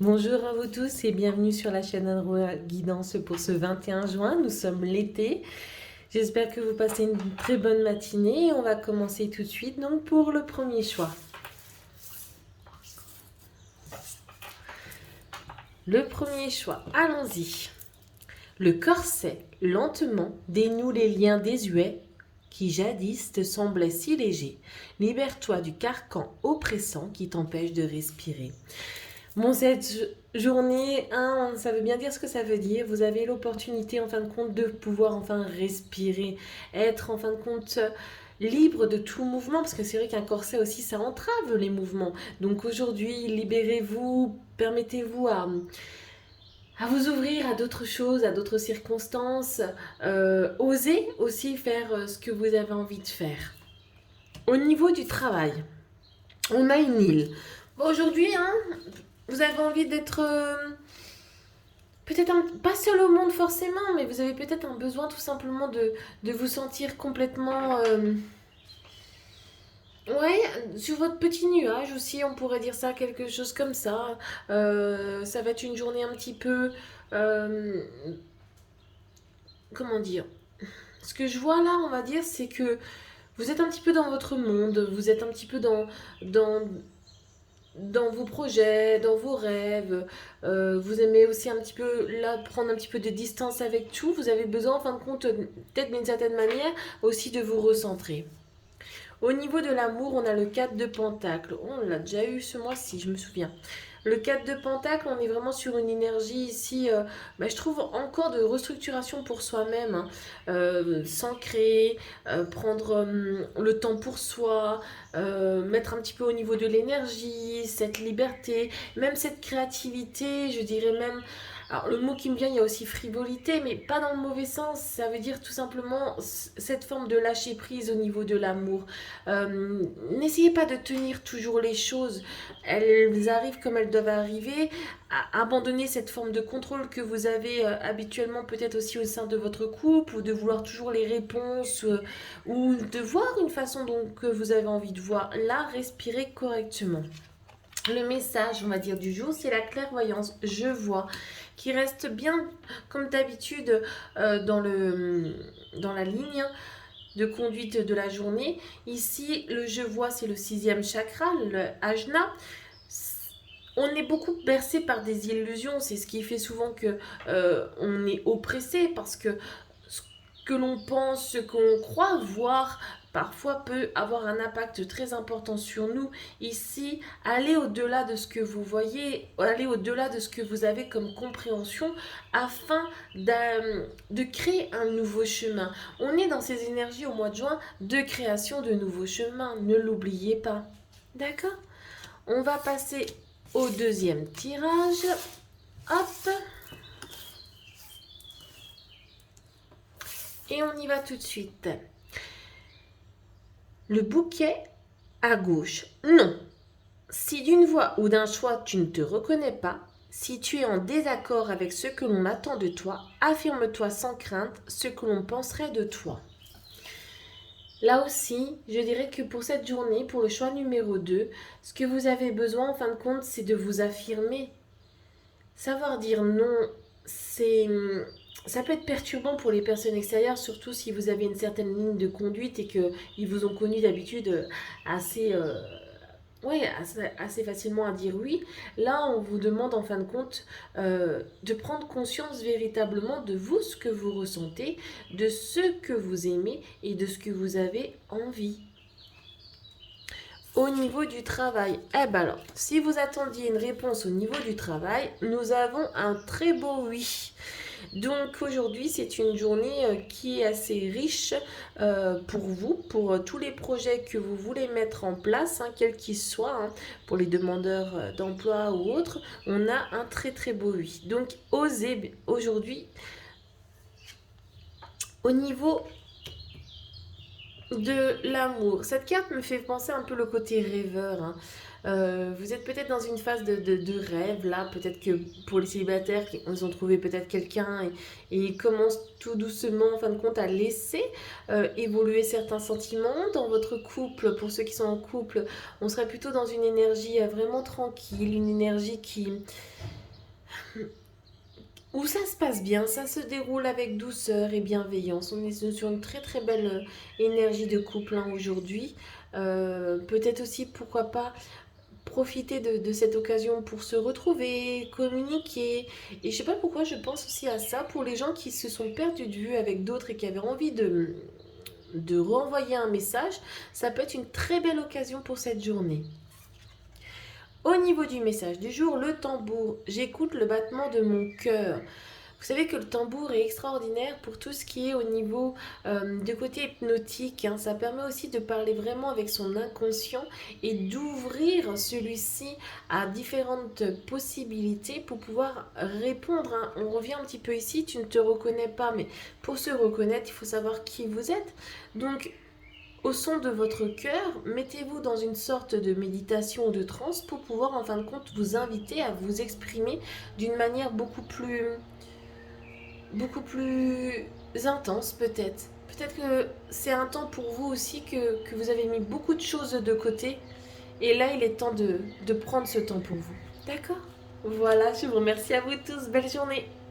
Bonjour à vous tous et bienvenue sur la chaîne Android Guidance pour ce 21 juin. Nous sommes l'été. J'espère que vous passez une très bonne matinée. On va commencer tout de suite donc pour le premier choix. Le premier choix, allons-y. Le corset, lentement, dénoue les liens désuets qui jadis te semblaient si légers. Libère-toi du carcan oppressant qui t'empêche de respirer. Bon, cette journée, ça veut bien dire ce que ça veut dire. Vous avez l'opportunité, en fin de compte, de pouvoir enfin respirer, être en fin de compte libre de tout mouvement, parce que c'est vrai qu'un corset aussi, ça entrave les mouvements. Donc aujourd'hui, libérez-vous, permettez-vous à vous ouvrir à d'autres choses, à d'autres circonstances. Osez aussi faire ce que vous avez envie de faire. Au niveau du travail, on a une île. Bon, aujourd'hui, vous avez envie d'être peut-être pas seul au monde forcément, mais vous avez peut-être un besoin tout simplement de vous sentir complètement... ouais, sur votre petit nuage aussi, on pourrait dire ça, quelque chose comme ça. Ça va être une journée un petit peu... euh, comment dire? Ce que je vois là, on va dire, c'est que vous êtes un petit peu dans votre monde, vous êtes un petit peu dans, dans vos projets, dans vos rêves. Vous aimez aussi un petit peu là prendre un petit peu de distance avec tout. Vous avez besoin, en fin de compte, peut-être d'une certaine manière, aussi de vous recentrer. Au niveau de l'amour, on a le 4 de Pentacle. On l'a déjà eu ce mois-ci, je me souviens. Le 4 de Pentacle, on est vraiment sur une énergie ici, je trouve encore de restructuration pour soi-même, hein. S'ancrer, prendre le temps pour soi, mettre un petit peu au niveau de l'énergie, cette liberté, même cette créativité, je dirais même. Alors le mot qui me vient, il y a aussi frivolité, mais pas dans le mauvais sens. Ça veut dire tout simplement cette forme de lâcher prise au niveau de l'amour. N'essayez pas de tenir toujours les choses. Elles arrivent comme elles doivent arriver. Abandonner cette forme de contrôle que vous avez habituellement peut-être aussi au sein de votre couple, ou de vouloir toujours les réponses, ou de voir une façon dont que vous avez envie de voir. Là, respirez correctement. Le message, on va dire, du jour, c'est la clairvoyance. Je vois qui reste bien, comme d'habitude, dans la ligne de conduite de la journée. Ici, le je vois, c'est le sixième chakra, le ajna. On est beaucoup bercé par des illusions, c'est ce qui fait souvent que on est oppressé, parce que ce que l'on pense, ce qu'on croit voir, parfois peut avoir un impact très important sur nous. Ici, allez au-delà de ce que vous voyez, allez au-delà de ce que vous avez comme compréhension, afin de créer un nouveau chemin. On est dans ces énergies au mois de juin de création de nouveaux chemins, ne l'oubliez pas. D'accord? On va passer au deuxième tirage. Hop. Et on y va tout de suite. Le bouquet à gauche. Non. Si d'une voix ou d'un choix tu ne te reconnais pas, si tu es en désaccord avec ce que l'on attend de toi, affirme-toi sans crainte ce que l'on penserait de toi. Là aussi, je dirais que pour cette journée, pour le choix numéro 2, ce que vous avez besoin en fin de compte, c'est de vous affirmer. Savoir dire non, c'est ça peut être perturbant pour les personnes extérieures, surtout si vous avez une certaine ligne de conduite et qu'ils vous ont connu d'habitude assez, ouais, assez facilement à dire oui. Là, on vous demande en fin de compte de prendre conscience véritablement de vous, ce que vous ressentez, de ce que vous aimez et de ce que vous avez envie. Au niveau du travail, eh ben alors, si vous attendiez une réponse au niveau du travail, nous avons un très beau oui. Donc aujourd'hui, c'est une journée qui est assez riche pour vous, pour tous les projets que vous voulez mettre en place, quels qu'ils soient, pour les demandeurs d'emploi ou autres. On a un très très beau oui. Donc osez aujourd'hui. Au niveau de l'amour. Cette carte me fait penser un peu le côté rêveur, hein. Vous êtes peut-être dans une phase de rêve là, peut-être que pour les célibataires, ils ont trouvé peut-être quelqu'un et ils commencent tout doucement en fin de compte à laisser évoluer certains sentiments. Dans votre couple, pour ceux qui sont en couple, on serait plutôt dans une énergie vraiment tranquille, une énergie où ça se passe bien, ça se déroule avec douceur et bienveillance. On est sur une très très belle énergie de couple hein, aujourd'hui. Peut-être aussi, pourquoi pas, profiter de cette occasion pour se retrouver, communiquer. Et je sais pas pourquoi je pense aussi à ça pour les gens qui se sont perdus de vue avec d'autres et qui avaient envie de renvoyer un message. Ça peut être une très belle occasion pour cette journée. Au niveau du message du jour, le tambour. J'écoute le battement de mon cœur. Vous savez que le tambour est extraordinaire pour tout ce qui est au niveau du côté hypnotique, hein. Ça permet aussi de parler vraiment avec son inconscient et d'ouvrir celui-ci à différentes possibilités pour pouvoir répondre, hein. On revient un petit peu ici, tu ne te reconnais pas, mais pour se reconnaître, il faut savoir qui vous êtes. Donc, au son de votre cœur, mettez-vous dans une sorte de méditation ou de transe pour pouvoir en fin de compte vous inviter à vous exprimer d'une manière beaucoup plus intense peut-être. Peut-être que c'est un temps pour vous aussi que vous avez mis beaucoup de choses de côté et là il est temps de prendre ce temps pour vous. D'accord. Voilà, je vous remercie à vous tous. Belle journée.